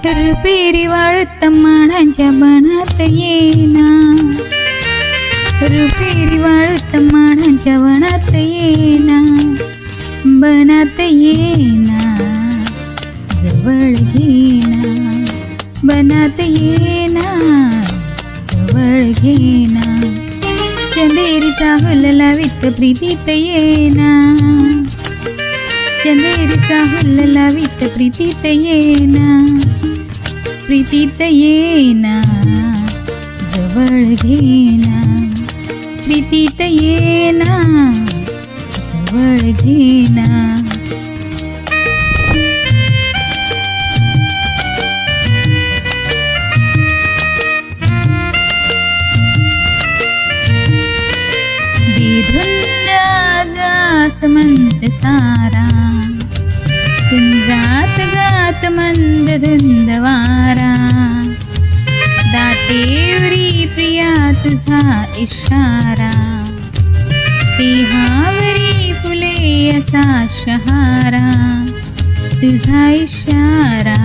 रुपेरी वाळत माणाच्या बनात येना, रुपेरी वाळत माणाच्या बनात येना, बनात येना जवळ घेना, बनात येना जवळ घेना, चंदेरीचा हुल लावीत प्रीतीत येना, चंदेरीचा हुल लावीत प्रीतीत येना, प्रीतीत येना जवळ घेना, प्रीतीत येना जवळ घेना. आसमंत सारा कुंजात गात मंद धुंद वारा, दाटेवरी प्रिया तुझा इशारा, देहावरी फुले असा शहारा, तुझा इशारा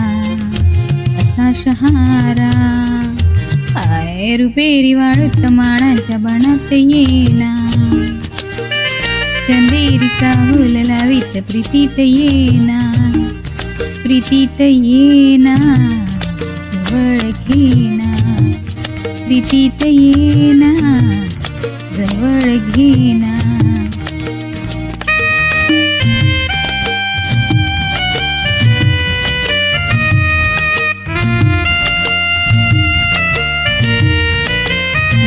असा शहारा. आय रुपेरी वाळत माणाच्या बनात येना, चंदेरीचा हुल लावीत प्रीतीत येना, प्रीतीत येना जवळ घेना, प्रीतीत येना जवळ घेना.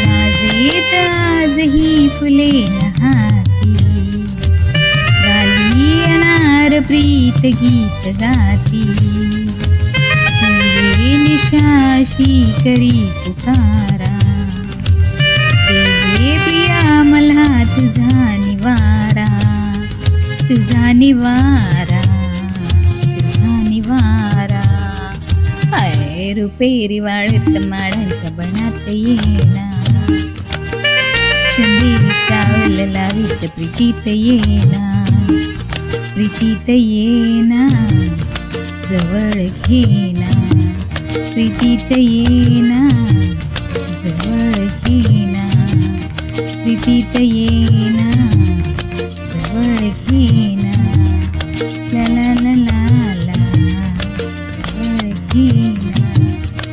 लाजेत आजही फुले नहाती, प्रीत गीत गाती, तुझे निशाशी करी पुकारा, देवे प्रिया मला तुझा निवारा, तुझा निवारा, तुझा निवारा. हाय रुपेरी वाळत माडांच्या बनात येना, चंदेरीचा हुल लावीत प्रीतीत येना, प्रीतीत येना जवळ घेना, प्रीतीत येना जवळ घेना.